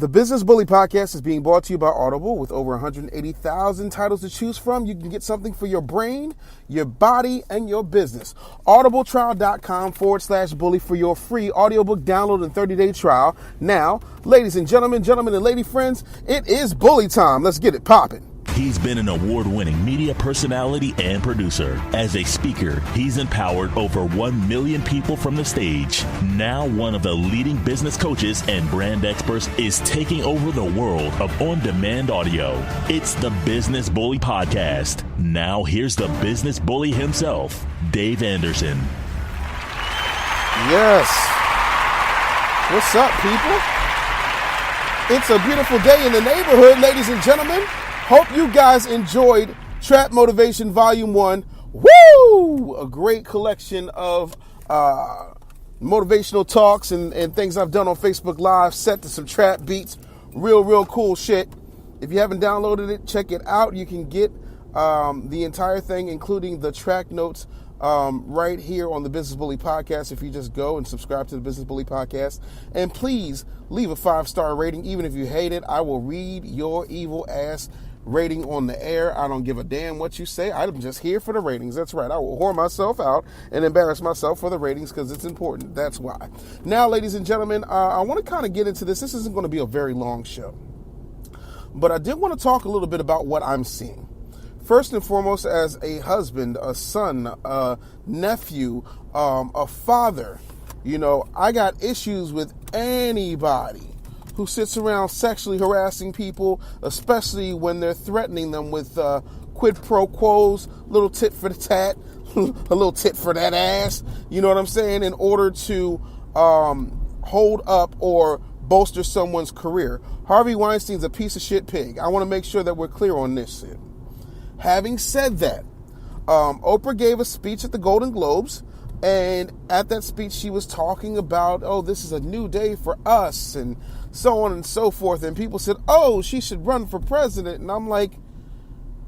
The Business Bully Podcast is being brought to you by Audible. With over 180,000 titles to choose from, you can get something for your brain, your body, and your business. Audibletrial.com/bully for your free audiobook download and 30-day trial. Now, ladies and gentlemen, and lady friends, it is bully time. Let's get it popping. He's been an award-winning media personality and producer. As a speaker, he's empowered over 1 million people from the stage. Now one of the leading business coaches and brand experts is taking over the world of on-demand audio. It's the Business Bully Podcast. Now here's the business bully himself, Dave Anderson. Yes. What's up, people? It's a beautiful day in the neighborhood, ladies and gentlemen. Hope you guys enjoyed Trap Motivation Volume 1. Woo! A great collection of motivational talks and things I've done on Facebook Live, set to some trap beats. Real cool shit. If you haven't downloaded it, check it out. You can get the entire thing, including the track notes, right here on the Business Bully Podcast. If you just go and subscribe to the Business Bully Podcast. And please leave a 5-star rating. Even if you hate it, I will read your evil ass rating on the air. I don't give a damn what you say. I'm just here for the ratings. That's right. I will whore myself out and embarrass myself for the ratings because it's important. That's why. Now, ladies and gentlemen, I want to kind of get into this. This isn't going to be a very long show, but I did want to talk a little bit about what I'm seeing. First and foremost, as a husband, a son, a nephew, a father, I got issues with anybody who sits around sexually harassing people, especially when they're threatening them with quid pro quos, little tit for the tat, a little tit for that ass, you know what I'm saying, in order to hold up or bolster someone's career. Harvey Weinstein's a piece of shit pig. I want to make sure that we're clear on this shit. Having said that, Oprah gave a speech at the Golden Globes, and at that speech she was talking about, this is a new day for us, and so on and so forth. And people said, she should run for president. And I'm like,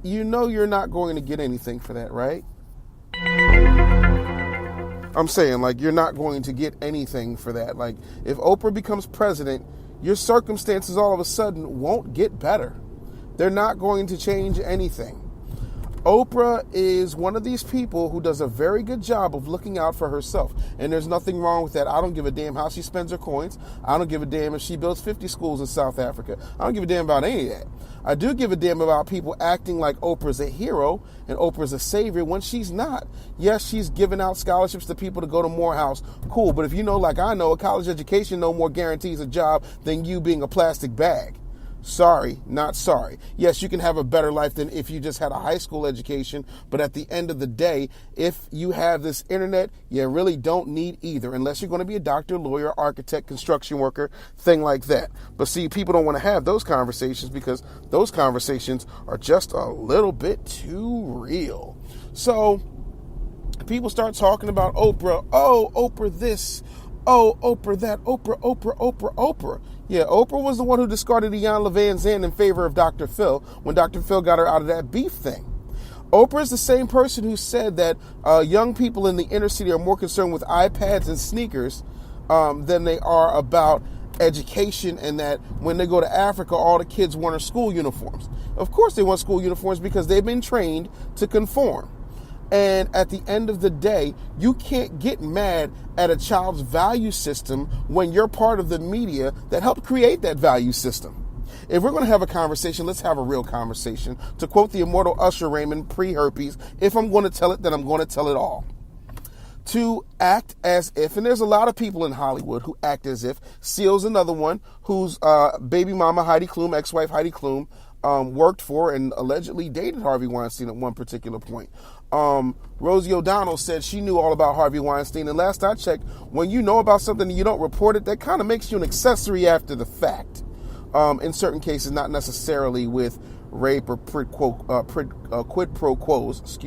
you're not going to get anything for that, right? I'm saying, you're not going to get anything for that. If Oprah becomes president, your circumstances all of a sudden won't get better. They're not going to change anything. Oprah is one of these people who does a very good job of looking out for herself. And there's nothing wrong with that. I don't give a damn how she spends her coins. I don't give a damn if she builds 50 schools in South Africa. I don't give a damn about any of that. I do give a damn about people acting like Oprah's a hero and Oprah's a savior when she's not. Yes, she's giving out scholarships to people to go to Morehouse. Cool. But if you know, like I know, a college education no more guarantees a job than you being a plastic bag. Sorry, not sorry. Yes, you can have a better life than if you just had a high school education, but at the end of the day, if you have this internet, you really don't need either, unless you're going to be a doctor, lawyer, architect, construction worker, thing like that. But see, people don't want to have those conversations because those conversations are just a little bit too real. So people start talking about Oprah. Oprah this. Oprah that. Oprah. Yeah, Oprah was the one who discarded Iyanla Vanzant in favor of Dr. Phil when Dr. Phil got her out of that beef thing. Oprah is the same person who said that young people in the inner city are more concerned with iPads and sneakers than they are about education, and that when they go to Africa, all the kids want are school uniforms. Of course they want school uniforms because they've been trained to conform. And at the end of the day, you can't get mad at a child's value system when you're part of the media that helped create that value system. If we're going to have a conversation, let's have a real conversation. To quote the immortal Usher Raymond, pre-herpes, if I'm going to tell it, then I'm going to tell it all. To act as if, and there's a lot of people in Hollywood who act as if. Seal's another one whose baby mama Heidi Klum, ex-wife Heidi Klum, worked for and allegedly dated Harvey Weinstein at one particular point. Rosie O'Donnell said she knew all about Harvey Weinstein, and last I checked, when you know about something and you don't report it, that kind of makes you an accessory after the fact. In certain cases, not necessarily with rape or quid pro quos,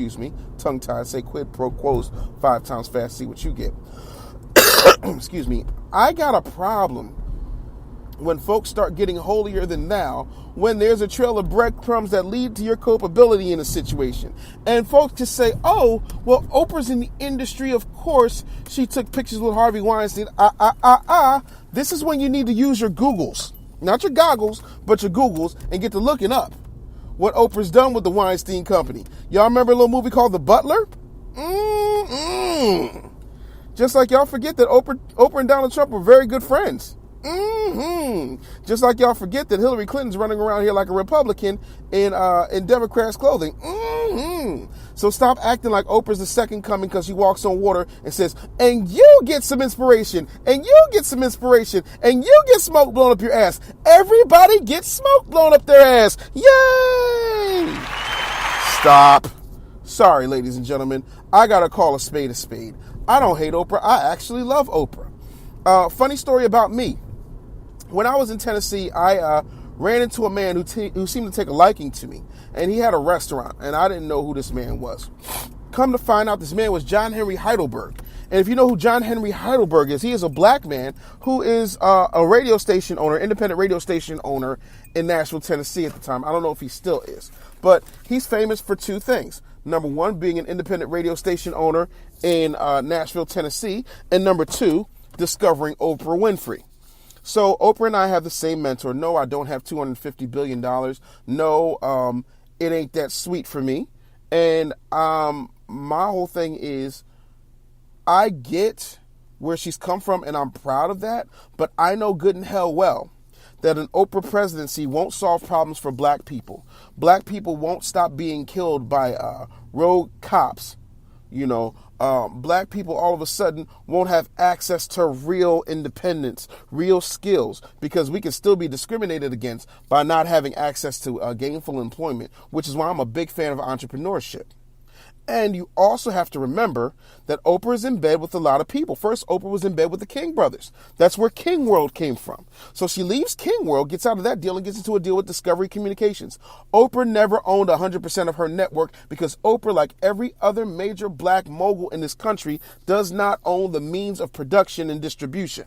tongue-tied, say quid pro quos 5 times fast, see what you get. Excuse me. I got a problem when folks start getting holier than thou, when there's a trail of breadcrumbs that lead to your culpability in a situation. And folks just say, Oprah's in the industry, of course she took pictures with Harvey Weinstein. This is when you need to use your Googles. not your goggles, but your Googles, and get to looking up what Oprah's done with the Weinstein Company. Y'all remember a little movie called The Butler? Mm-mm. Just like y'all forget that Oprah and Donald Trump were very good friends. Mm-hmm. Just like y'all forget that Hillary Clinton's running around here like a Republican in Democrats' clothing. Mm-hmm. So stop acting like Oprah's the second coming because she walks on water and says, and you get some inspiration, and you get some inspiration, and you get smoke blown up your ass. Everybody gets smoke blown up their ass. Yay! Stop. Sorry, ladies and gentlemen. I got to call a spade a spade. I don't hate Oprah. I actually love Oprah. Funny story about me. When I was in Tennessee, I ran into a man who seemed to take a liking to me. And he had a restaurant, and I didn't know who this man was. Come to find out, this man was John Henry Heidelberg. And if you know who John Henry Heidelberg is, he is a black man who is a radio station owner, independent radio station owner in Nashville, Tennessee at the time. I don't know if he still is. But he's famous for two things. Number one, being an independent radio station owner in Nashville, Tennessee. And number two, discovering Oprah Winfrey. So Oprah and I have the same mentor. No, I don't have $250 billion. No, it ain't that sweet for me. And my whole thing is, I get where she's come from, and I'm proud of that. But I know good and hell well that an Oprah presidency won't solve problems for black people. Black people won't stop being killed by rogue cops. You know, black people all of a sudden won't have access to real independence, real skills, because we can still be discriminated against by not having access to gainful employment, which is why I'm a big fan of entrepreneurship. And you also have to remember that Oprah is in bed with a lot of people. First, Oprah was in bed with the King brothers. That's where King World came from. So she leaves King World, gets out of that deal, and gets into a deal with Discovery Communications. Oprah never owned 100% of her network because Oprah, like every other major black mogul in this country, does not own the means of production and distribution.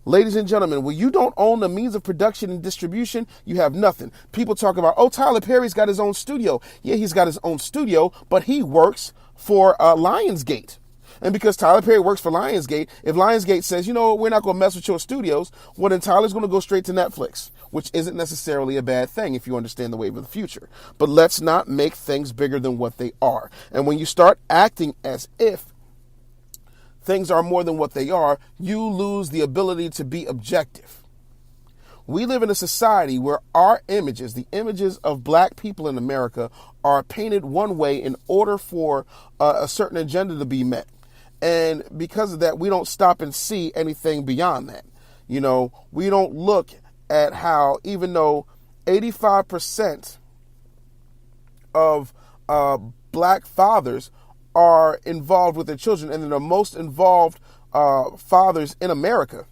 Ladies and gentlemen, when you don't own the means of production and distribution, you have nothing. People talk about, oh, Tyler Perry's got his own studio. Yeah, he's got his own studio, but he works for Lionsgate. And because Tyler Perry works for Lionsgate, if Lionsgate says, you know what, we're not going to mess with your studios, well, then Tyler's going to go straight to Netflix, which isn't necessarily a bad thing if you understand the wave of the future. But let's not make things bigger than what they are. And when you start acting as if things are more than what they are, you lose the ability to be objective. We live in a society where our images, the images of black people in America, are painted one way in order for a certain agenda to be met. And because of that, we don't stop and see anything beyond that. You know, we don't look at how, even though 85% of black fathers are involved with their children, and they're the most involved fathers in America,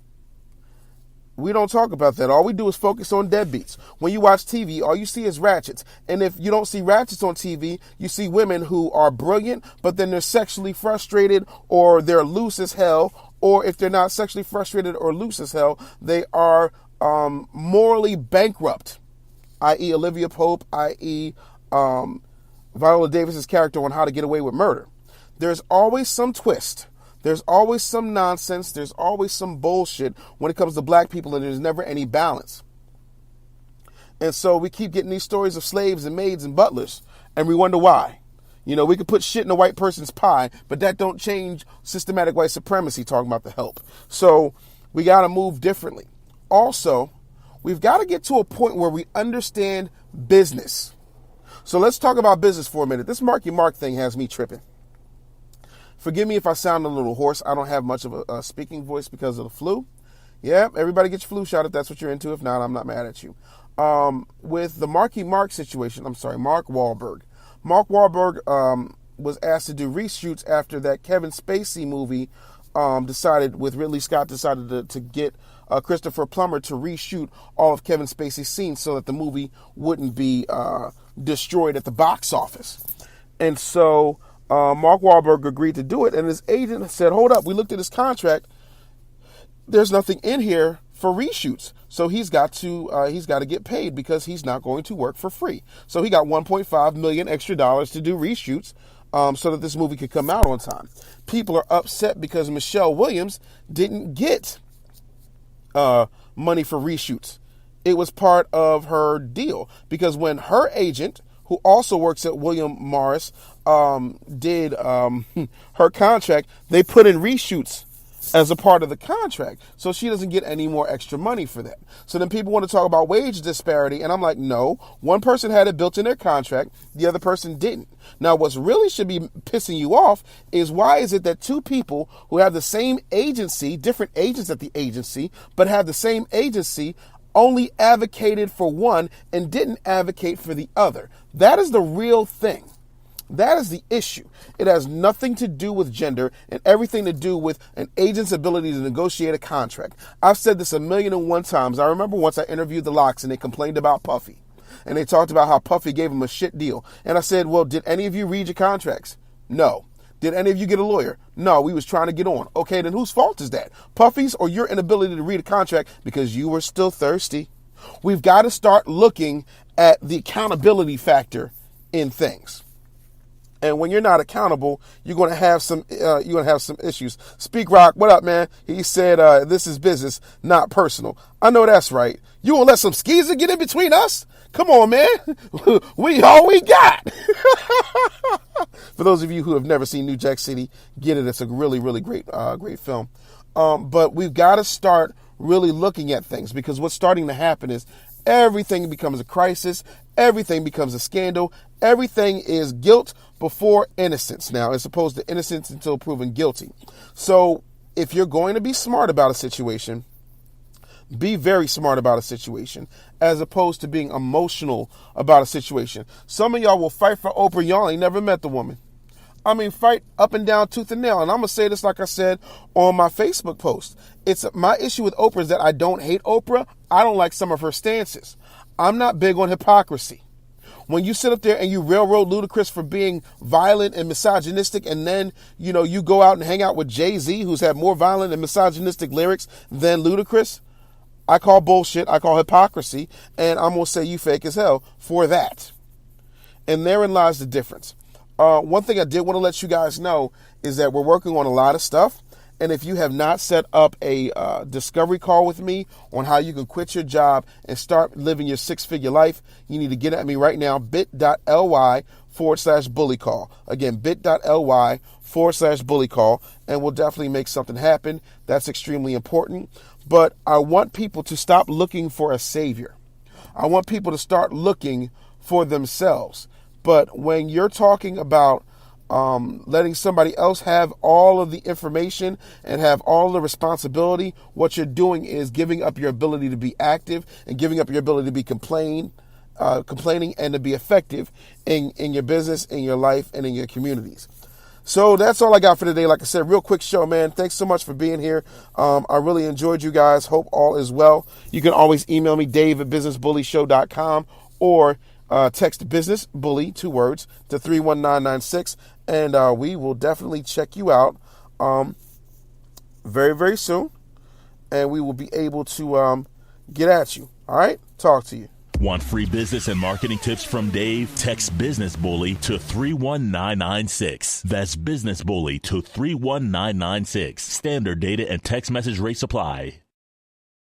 we don't talk about that. All we do is focus on deadbeats. When you watch TV, all you see is ratchets. And if you don't see ratchets on TV, you see women who are brilliant, but then they're sexually frustrated, or they're loose as hell. Or if they're not sexually frustrated or loose as hell, they are morally bankrupt, i.e. Olivia Pope, i.e. Viola Davis's character on How to Get Away with Murder. There's always some twist. There's always some nonsense. There's always some bullshit when it comes to black people, and there's never any balance. And so we keep getting these stories of slaves and maids and butlers, and we wonder why. You know, we could put shit in a white person's pie, but that don't change systematic white supremacy, talking about the help. So we got to move differently. Also, we've got to get to a point where we understand business. So let's talk about business for a minute. This Marky Mark thing has me tripping. Forgive me if I sound a little hoarse. I don't have much of a speaking voice because of the flu. Yeah, everybody get your flu shot if that's what you're into. If not, I'm not mad at you. With the Marky Mark situation, Mark Wahlberg. Mark Wahlberg was asked to do reshoots after that Kevin Spacey movie Ridley Scott decided to get Christopher Plummer to reshoot all of Kevin Spacey's scenes so that the movie wouldn't be destroyed at the box office. And so Mark Wahlberg agreed to do it, and his agent said, hold up, we looked at his contract. There's nothing in here for reshoots. So he's got to get paid because he's not going to work for free. So he got $1.5 million extra to do reshoots so that this movie could come out on time. People are upset because Michelle Williams didn't get money for reshoots. It was part of her deal, because when her agent, who also works at William Morris, did her contract, they put in reshoots as a part of the contract. So she doesn't get any more extra money for that. So then people want to talk about wage disparity. And I'm like, no, one person had it built in their contract. The other person didn't. Now, what's really should be pissing you off is, why is it that two people who have the same agency, different agents at the agency, but have the same agency, only advocated for one and didn't advocate for the other? That is the real thing. That is the issue. It has nothing to do with gender and everything to do with an agent's ability to negotiate a contract. I've said this 1,000,001 times. I remember once I interviewed the Locks and they complained about Puffy. And they talked about how Puffy gave them a shit deal. And I said, well, did any of you read your contracts? No. Did any of you get a lawyer? No, we was trying to get on. Okay, then whose fault is that? Puffy's or your inability to read a contract because you were still thirsty? We've got to start looking at the accountability factor in things. And when you're not accountable, you're going to have some issues. Speak Rock, what up, man? He said, this is business, not personal. I know that's right. You gonna let some skeezer get in between us? Come on, man. We all we got. For those of you who have never seen New Jack City, get it. It's a really, really great film. But we've got to start really looking at things, because what's starting to happen is everything becomes a crisis. Everything becomes a scandal. Everything is guilt before innocence now, as opposed to innocence until proven guilty. So if you're going to be smart about a situation, be very smart about a situation, as opposed to being emotional about a situation. Some of y'all will fight for Oprah. Y'all ain't never met the woman. I mean, fight up and down, tooth and nail. And I'm going to say this like I said on my Facebook post. It's my issue with Oprah is that I don't hate Oprah. I don't like some of her stances. I'm not big on hypocrisy. When you sit up there and you railroad Ludacris for being violent and misogynistic, and then, you go out and hang out with Jay-Z, who's had more violent and misogynistic lyrics than Ludacris, I call bullshit. I call hypocrisy. And I'm going to say you fake as hell for that. And therein lies the difference. One thing I did want to let you guys know is that we're working on a lot of stuff. And if you have not set up a discovery call with me on how you can quit your job and start living your six-figure life, you need to get at me right now, bit.ly/bully call. Again, bit.ly/bully call, and we'll definitely make something happen. That's extremely important. But I want people to stop looking for a savior. I want people to start looking for themselves. But when you're talking about letting somebody else have all of the information and have all the responsibility, what you're doing is giving up your ability to be active and giving up your ability to be complaining and to be effective in your business, in your life, and in your communities. So that's all I got for today. Like I said, real quick show, man. Thanks so much for being here. I really enjoyed you guys. Hope all is well. You can always email me, dave@businessbullyshow.com, or text business bully, 2 words, to 31996, and we will definitely check you out very, very soon, and we will be able to get at you. All right? Talk to you. Want free business and marketing tips from Dave? Text Business Bully to 31996. That's Business Bully to 31996. Standard data and text message rates apply.